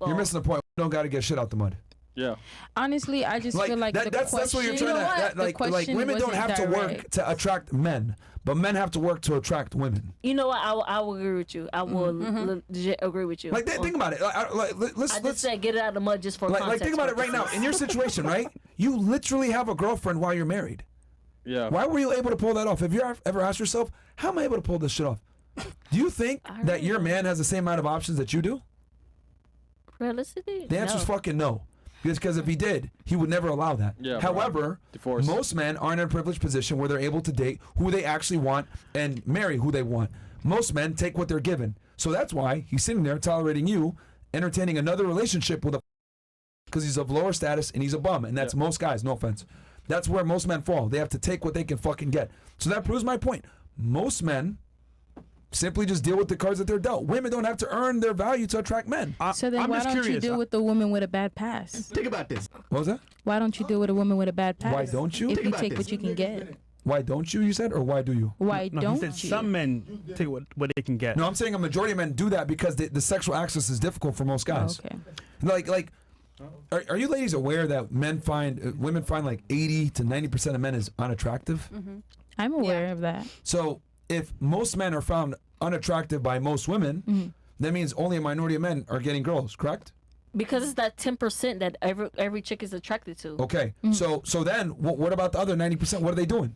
You're missing the point. We don't got to get shit out the mud. Yeah. Honestly, I just feel like that's what you're trying to. Like women don't have to work to attract men, but men have to work to attract women. You know what? I will agree with you. I will legit agree with you. Like think about it. Let's say get it out of the mud just for context. Like think about it right now. In your situation, right? You literally have a girlfriend while you're married. Yeah. Why were you able to pull that off? Have you ever asked yourself, how am I able to pull this shit off? Do you think that your man has the same amount of options that you do? Realistically, the answer's fucking no. Because if he did, he would never allow that. Yeah, however, most men are in a privileged position where they're able to date who they actually want and marry who they want. Most men take what they're given. So that's why he's sitting there tolerating you, entertaining another relationship with a because he's of lower status and he's a bum. And that's most guys, no offense. That's where most men fall. They have to take what they can fucking get. So that proves my point. Most men simply just deal with the cards that they're dealt. Women don't have to earn their value to attract men. So then why don't you deal with the woman with a bad past? Think about this. What was that? Why don't you deal with a woman with a bad past? Why don't you? If you take what you can get. Why don't you said? Or why do you? Why don't he said you? some men take what they can get. No, I'm saying a majority of men do that because the sexual access is difficult for most guys. Okay. Like, are you ladies aware that women find like 80 to 90% of men is unattractive? I'm aware of that. So if most men are found unattractive by most women, that means only a minority of men are getting girls, correct? Because it's that 10% that every chick is attracted to. Okay, so then what about the other 90%? What are they doing?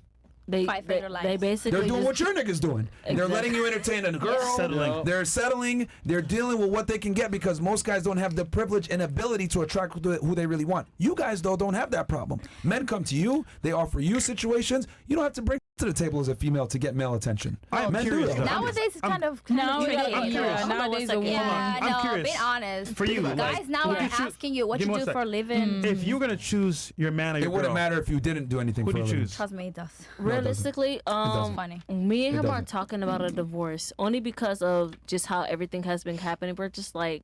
They basically they're doing what your niggas doing. Exactly. They're letting you entertain a girl. Settling. They're settling. They're dealing with what they can get because most guys don't have the privilege and ability to attract who they really want. You guys though don't have that problem. Men come to you. They offer you situations. You don't have to bring to the table as a female to get male attention. I'm curious. Nowadays it's kind of Nowadays, I'm curious. yeah, nowadays a woman. yeah, I'm no, curious. being honest. For you, guys now are asking you what you do for a living. If you're gonna choose your man or your It wouldn't girl, matter if you didn't do anything who'd for a you living. choose? Trust me, it does. realistically, doesn't. Funny. me and It him doesn't. aren't talking about a divorce only because of just how everything has been happening. We're just like,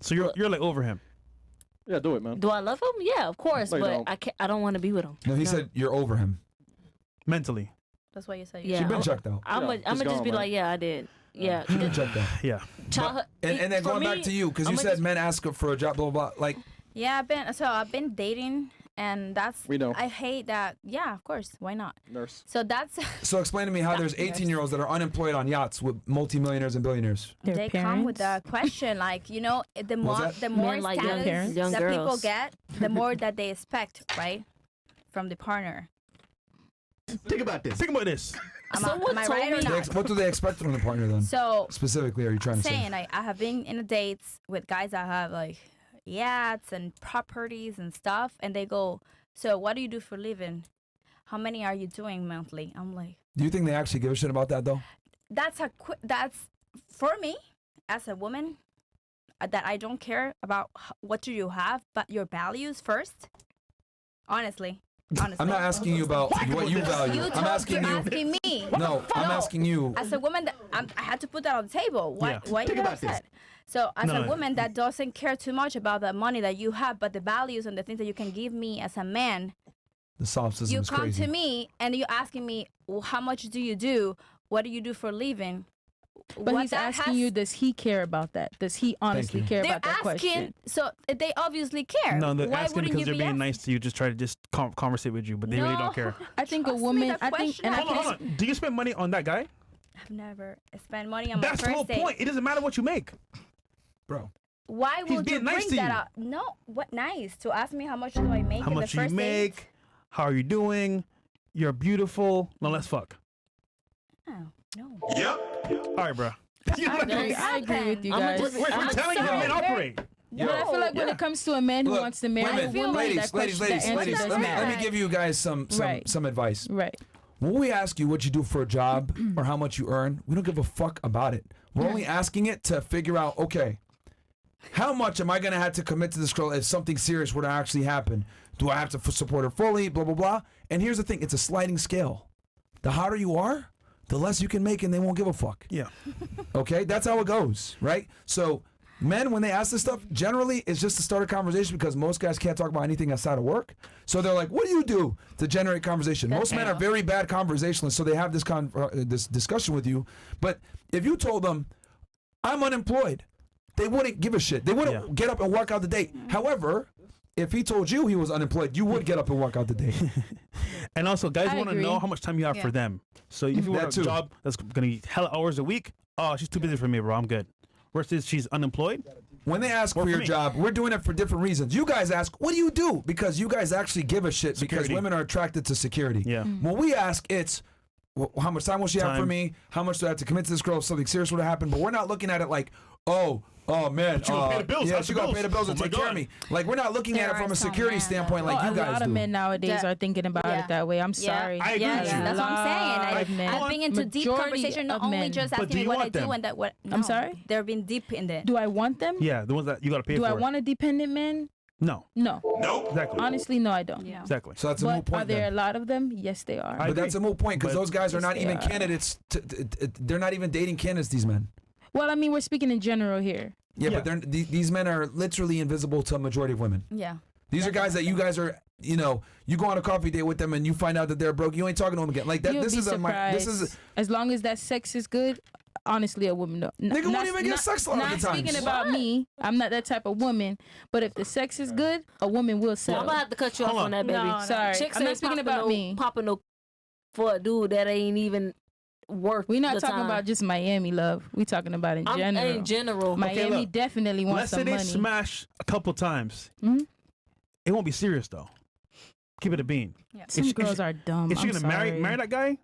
So you're like over him. Yeah, do it, man. do I love him? Yeah, of course, No, you but don't. I don't want to be with him. No, he said you're over him. Mentally. That's why you said Yeah. You've been checked out. I'm Yeah, gonna just just go be on, like, yeah, I did. Yeah. You've been checked out. Yeah. Childhood, And then for going me, back to you, because you I'ma said just- men ask for a job, blah, blah, blah. Like, Yeah, I've been dating, and that's We know. I hate that. Yeah, of course. Why not? Nurse. So that's so explain to me how there's 18-year-olds that are unemployed on yachts with multimillionaires and billionaires. Their they come with parents? the question, like the What was more that? the more Men like young status parents. Young that people girls. get, the more that they expect, right, from the partner. Think about this. Think about this. Someone am I told right or me- not? What do they expect from the partner then? So Specifically, are you trying to saying, say? like, I have been in dates with guys that have like yachts and properties and stuff, and they go, "So what do you do for a living? How many are you doing monthly?" I'm like, Do you think they actually give a shit about that though? that's for me as a woman that I don't care about what do you have, but your values first. Honestly. I'm not asking you about what you value. You're I'm asking you. asking me. No, I'm asking you. As a woman, I had to put that on the table. Why? Yeah. Why you Think about upset? this. So, as No, a no. woman that doesn't care too much about the money that you have, but the values and the things that you can give me as a man, The soft system you is come crazy. to me and you're asking me, well, how much do you do? What do you do for a living? But What he's that asking has- you, does he care about that? Does he honestly you. care They're about that asking, question? so they obviously care. No, they're Why asking wouldn't because you they're be being asking? nice to you, just try to just conversate with you, but they really don't care. I think a Trust me, woman, that I think, question and I I Hold on, can, hold on. Do you spend money on that guy? I've never spent money on That's my the whole first date. point. It doesn't matter what you make. Bro. Why He's would you being nice bring to that you. up? No, what nice to ask me how much do I make How in much the you first make? date? How are you doing? You're beautiful. Now let's fuck. Oh, no. All right, bro. I agree with you I'ma guys. just- We're I'm telling you how men sorry. operate. But I feel like when it comes to a man who Look, wants to marry a women, woman, ladies, that question, ladies, that answer ladies, does let matter. me give you guys some Right. advice. Right. When we ask you what you do for a job or how much you earn, we don't give a fuck about it. We're only asking it to figure out, okay, how much am I going to have to commit to this girl if something serious were to actually happen? Do I have to support her fully, blah, blah, blah? And here's the thing, it's a sliding scale. The hotter you are, the less you can make and they won't give a fuck. Yeah. Okay, that's how it goes, right? So men, when they ask this stuff, generally it's just to start a conversation because most guys can't talk about anything outside of work. So they're like, what do you do to generate conversation? Most men are very bad conversationalists, so they have this discussion with you. But if you told them, I'm unemployed, they wouldn't give a shit. They wouldn't get up and walk out the date. However, if he told you he was unemployed, you would get up and walk out the date. And also, guys I want to agree. know how much time you have for them. So if you want That a too. job that's going to be hella hours a week, oh, she's too busy for me, bro. I'm good. Versus she's unemployed. When they ask Work for for your me. job, we're doing it for different reasons. You guys ask, what do you do? Because you guys actually give a shit because Security. women are attracted to security. Yeah. When we ask, it's how much time will she have for Time. me? How much do I have to commit to this girl if something serious would have happened? But we're not looking at it like, oh man, But you gonna pay the bills, yeah, how's she the gonna pay bills? the bills Oh and my take care of God. me. Like we're not looking at There it from are a some security men standpoint like a you guys lot do. of men nowadays Yeah. are thinking about Yeah. it that way. I'm Yeah. sorry. I agree Yeah, with you. that's what I'm saying. Lot of men. I've been into deep Majority conversation, not of only men. just But asking do me you what I want do them? and that what. I'm no, sorry? They've been deep in there. Do I want them? Yeah, the ones that you got to pay Do for. I want a dependent man? No. No. Exactly. Honestly, no, I don't. Yeah. Exactly. So that's a moot But are point. there a Then. lot of them? Yes, they are. I But that's a moot point because But- those guys are Yes, not they even are. candidates. They're not even dating candidates. These men. Well, I mean, we're speaking in general here. Yeah, Yeah. but these men are literally invisible to a majority of women. Yeah. These are guys that you guys are, you go on a coffee date with them and you find out that they're broke. You ain't talking to them again. Like that. You'll This be is surprised. this is As long as that sex is good, honestly, a woman no. Nigga won't even get sex a lot of Not the times. speaking about me. I'm not that type of woman. But if the sex is good, a woman will Well, settle. I'm gonna have to cut you off Hold on on. that, baby. No, no. Sorry, Chicks I'm not ain't speaking popping about no, me. Popping no for a dude that ain't even worth. We're not the talking time. about just Miami, love. We're talking about in I'm general. in general. Miami look. definitely wants Let's say some they money. smash a couple times. Mhm. It won't be serious though. Keep it a bean. Some Is she- girls are dumb. Is she I'm gonna marry sorry. that guy?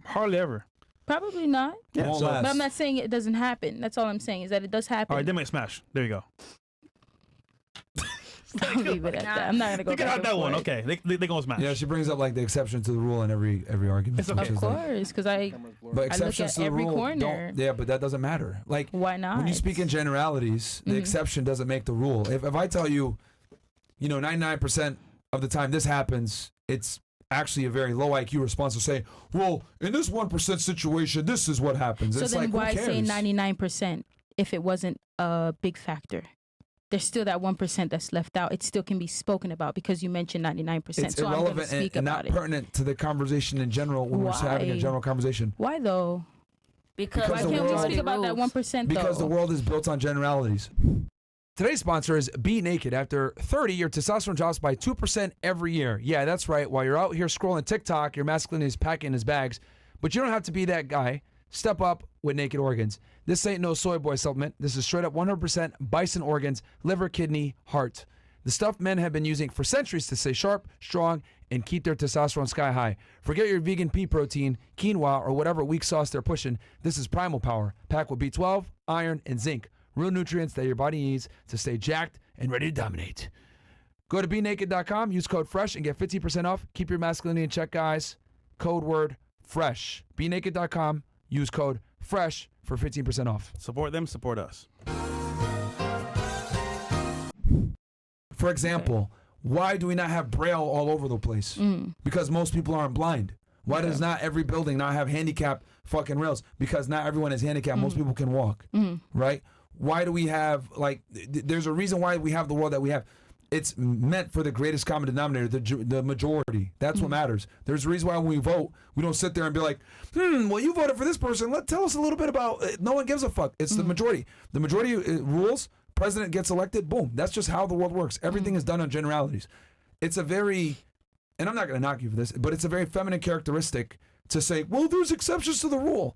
Hardly ever. Probably not. Yeah. Won't So, last. But I'm not saying it doesn't happen. That's all I'm saying is that it does happen. all right, they might smash. There you go. I'll leave it at that. I'm not gonna go They can back have and that one. forth. Okay, they gonna smash. Yeah, she brings up like the exception to the rule in every argument. It's okay. which Of is like- course, because I but exceptions at to the every rule corner. don't. Yeah, but that doesn't matter. Like why not? when you speak in generalities, the exception doesn't make the rule. If I tell you, 99% of the time this happens, it's actually a very low IQ response to say, well, in this 1% situation, this is what happens. So It's then like, why who say cares? 99% if it wasn't a big factor? There's still that 1% that's left out. It still can be spoken about because you mentioned 99%. It's so I'm going to irrelevant speak and about not it. pertinent to the conversation in general when we're just having a Why? general conversation. Why though? Because Why the can't we world- speak about that 1% Because though? the world is built on generalities. Today's sponsor is Be Naked. After 30, your testosterone drops by 2% every year. Yeah, that's right. While you're out here scrolling TikTok, your masculinity is packing his bags. But you don't have to be that guy. Step up with Naked Organs. This ain't no soy boy supplement. This is straight up 100% bison organs, liver, kidney, heart. The stuff men have been using for centuries to stay sharp, strong, and keep their testosterone sky high. Forget your vegan pea protein, quinoa, or whatever weak sauce they're pushing. This is Primal Power, packed with B12, iron, and zinc. Real nutrients that your body needs to stay jacked and ready to dominate. Go to BeNaked.com, use code FRESH, and get 15% off. Keep your masculinity in check, guys. Code word FRESH. BeNaked.com, use code FRESH for 15% off. Support them, support us. For example, why do we not have Braille all over the place? Because most people aren't blind. Why does not every building not have handicap fucking rails? Because not everyone is handicapped. Most people can walk, right? Why do we have, like, there's a reason why we have the world that we have. It's meant for the greatest common denominator, the majority. That's what matters. There's a reason why when we vote, we don't sit there and be like, well, you voted for this person. Tell us a little bit about it. No one gives a fuck. It's the majority. The majority rules. President gets elected. Boom. That's just how the world works. Everything is done on generalities. It's a very, and I'm not going to knock you for this, but it's a very feminine characteristic to say, well, there's exceptions to the rule.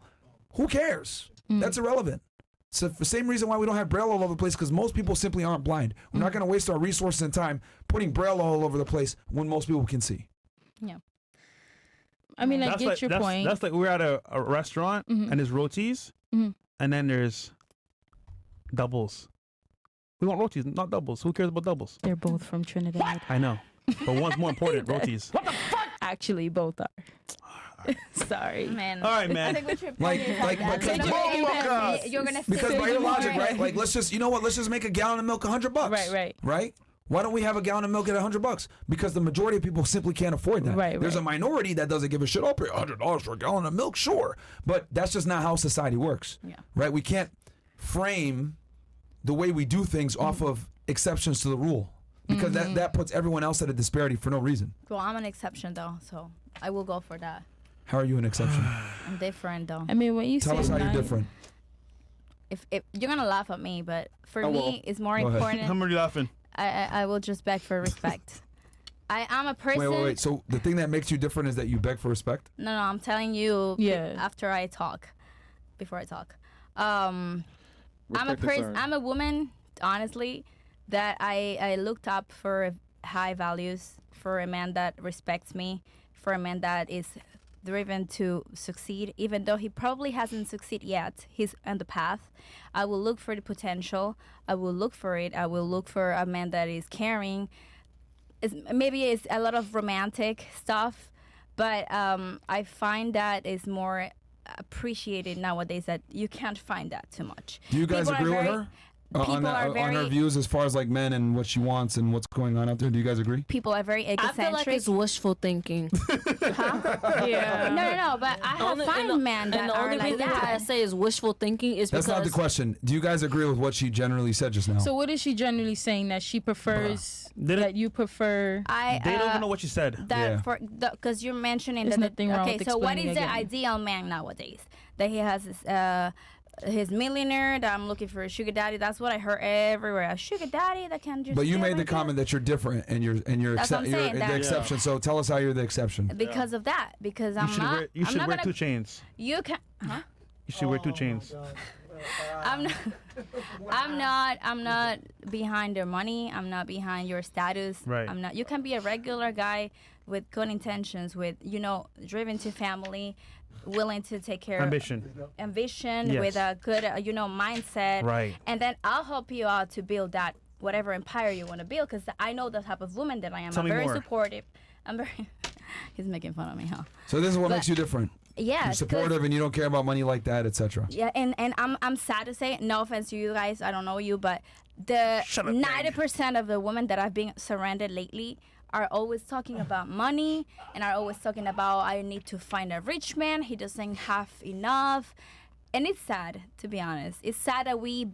Who cares? That's irrelevant. It's the same reason why we don't have Braille all over the place, because most people simply aren't blind. We're not going to waste our resources and time putting Braille all over the place when most people can see. Yeah. I mean, I That's get like, your that's, point. That's like we're at a restaurant and there's rotis and then there's doubles. We want rotis, not doubles. Who cares about doubles? They're both from Trinidad. I know. But one's more important, rotis. Actually, both are. Sorry. Man. All right, I man. think what your Like- point is like, that because- you're gonna Because say by your more. logic, right? Like, let's just, let's just make a gallon of milk $100. Right. Right? Why don't we have a gallon of milk at $100? Because the majority of people simply can't afford that. Right, There's right. a minority that doesn't give a shit. I'll pay $100 for a gallon of milk, sure. But that's just not how society works. Yeah. Right? We can't frame the way we do things off of exceptions to the rule. Because that puts everyone else at a disparity for no reason. Well, I'm an exception though, so I will go for that. How are you an exception? I'm different though. I mean, when you Tell say us how you're nine- different. if you're gonna laugh at me, but for I me, will. it's more Go ahead. important. How many laughing? I will just beg for respect. I'm a person. Wait. So the thing that makes you different is that you beg for respect? No, I'm telling you. Yeah. After I talk, before I talk, I'm a Respect is person. earned. I'm a woman. Honestly, that I looked up for high values, for a man that respects me, for a man that is driven to succeed, even though he probably hasn't succeeded yet. He's on the path. I will look for the potential. I will look for it. I will look for a man that is caring. Maybe it's a lot of romantic stuff, but I find that is more appreciated nowadays, that you can't find that too much. Do you guys People are agree with very- her? people On are her very- views as far as like men and what she wants and what's going on out there? Do you guys agree? People are very I egocentric. feel like it's wishful thinking. Yeah. No, but I have found men that and the are only like reason why I that. say is wishful thinking is That's because not the question. Do you guys agree with what she generally said just now? So what is she generally saying, that she prefers, Did it- that you prefer? They don't even know what you said. That Yeah. for because you're mentioning There's that. nothing wrong Okay, with so what explaining is the again. ideal man nowadays? That he has his millionaire. That I'm looking for a sugar daddy. That's what I heard everywhere. A sugar daddy that can just. But you do made the everything. comment that you're different and you're That's what I'm you're saying, the that- exception. So tell us how you're the exception. Because of that. Because You I'm should not. wear, you I'm should not wear gonna, 2 chains. You can. Huh? You should wear 2 chains. I'm not. I'm not behind your money. I'm not behind your status. Right. I'm not. You can be a regular guy with good intentions, with driven to family, willing to take care Ambition. ambition, Yes. with a good mindset. Right. And then I'll help you out to build that whatever empire you want to build, because I know the type of woman that I am. Tell I'm me very more. supportive. I'm very. He's making fun of me, huh? So this is what But- makes you different. Yeah. You're supportive and you don't care about money like that, etc. Yeah, and I'm sad to say, no offense to you guys, I don't know you, but the Shut up, 90% of the women that I've been surrounded lately are always talking about money, and are always talking about, I need to find a rich man, he doesn't have enough. And it's sad, to be honest. It's sad that we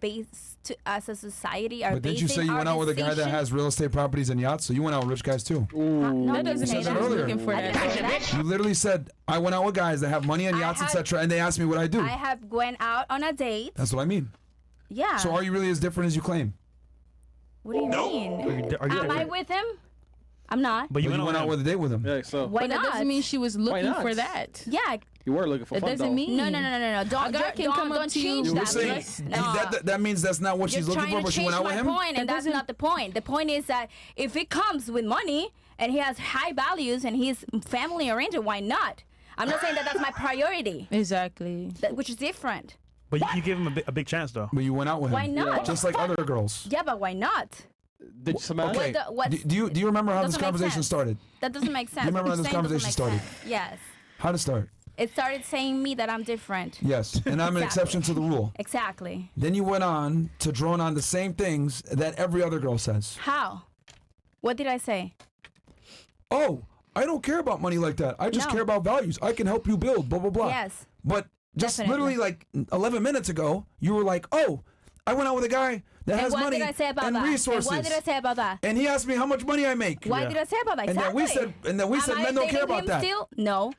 as a society are But didn't you say basing you our went out with a guy that decision- has real estate properties and yachts? So you went out with rich guys too. No, I That didn't doesn't say mean said that that he's earlier. looking for I that. didn't say that. You literally said, I went out with guys that have money and I yachts, had- etc. And they asked me what I do. I have went out on a date. That's what I mean. Yeah. So are you really as different as you claim? What do you mean? Are you Am I with him? I'm not. But You went out with a date with him. Yeah, so Why But that not? doesn't mean she was looking not? for that. Yeah. you were looking for That fun doesn't though. mean. No. Don't A guy can come up don't to you- change You You were that. saying because- no. that means that's not what You're she's looking trying for, to but she change went out my with him? point, and That that's doesn't- not the point. The point is that if it comes with money and he has high values and he's family oriented, why not? I'm not saying that that's my priority, Exactly. which is different. But you gave him a big chance though. But you went out with him. Why not? Just like other girls. Yeah, but why not? Did you smash? Okay. Do you remember how this doesn't make conversation sense. started? That doesn't make sense. remember What how you're this saying doesn't conversation make started? sense. Yes. How to start? It started saying me that I'm different. Yes. And I'm an Exactly. exception to the rule. Exactly. Then you went on to drone on the same things that every other girl says. How? What did I say? Oh, I don't care about money like that. I just No. care about values. I can help you build, blah, blah, blah. Yes. But just Definitely. literally like 11 minutes ago, you were like, oh, I went out with a guy that And has what money did I say about and that? resources. And what did I say about that? And he asked me how much money I make. Why Yeah. did I say about that? And then Exactly. we said Am I men don't care dating about him that. Still? No.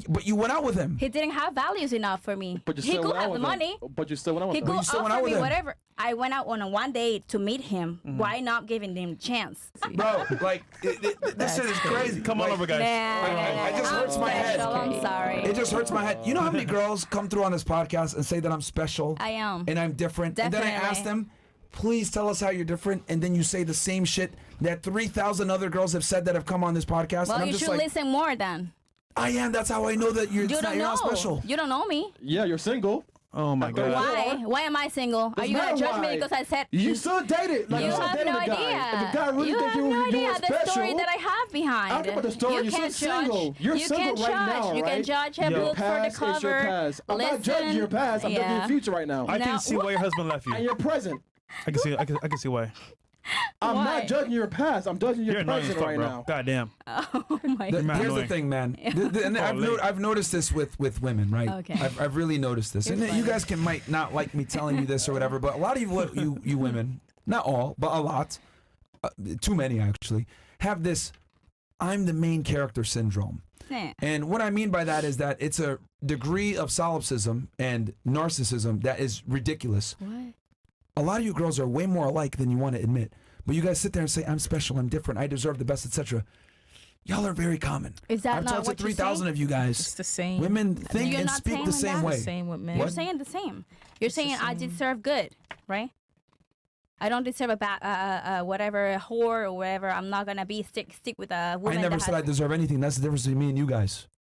But you went out with him. He didn't have values enough for me. But you He still could went out have the with money. him. But you still went out He with him. could you still went offer out with me him. whatever. I went out on a one date to meet him. Why not giving him a chance? Bro, like, this shit is crazy. Come on Like, over, guys. I just hurts my head. Special, I'm sorry. It just hurts my head. You know how many girls come through on this podcast and say that I'm special? I am. And I'm different. And then I Definitely. ask them, please tell us how you're different. And then you say the same shit that 3,000 other girls have said that have come on this podcast. Well, and I'm you just should like, listen more then. I am. That's how I know that you're, You don't you're not know. special. You don't know me. Yeah, you're single. Oh my god. Why? Why am I single? Are you gonna judge me because I said? You still dated. Like You you still have dated no a guy. idea. If a guy really you think have you, no you idea were the special, story that I have behind. I don't care about the story. You You're can't still judge. single. You're you single can't right judge. now, You can right? judge him. Yo. Look for the Past is your cover. past. I'm not judging your Listen. past. I'm judging your Yeah. future right now. I Now- can see why your husband left you. And your present. I can see. I can see why. I'm Why? not judging your past. I'm judging your You're annoying as present fuck, right bro. now. God damn. Oh my The- god. mad here's the annoying. thing, man. And Holy. I've noticed this with women, right? Okay. I've really noticed this. You're And you funny. guys might not like me telling you this or whatever, but a lot of you women, not all, but a lot, too many actually, have this I'm the main character syndrome. Yeah. And what I mean by that is that it's a degree of solipsism and narcissism that is ridiculous. What? A lot of you girls are way more alike than you want to admit. But you guys sit there and say, I'm special, I'm different, I deserve the best, etc. Y'all are very common. Is that I've not talked to what you're 3,000 saying? of you guys. It's the same. Women think You're and not speak saying the that? same It's way. the same with men. You're saying the same. You're It's the saying I same. deserve good, right? I don't deserve a whatever whore or whatever. I'm not gonna be stick with a woman. I never that said I has, deserve anything. That's the difference between me and you guys.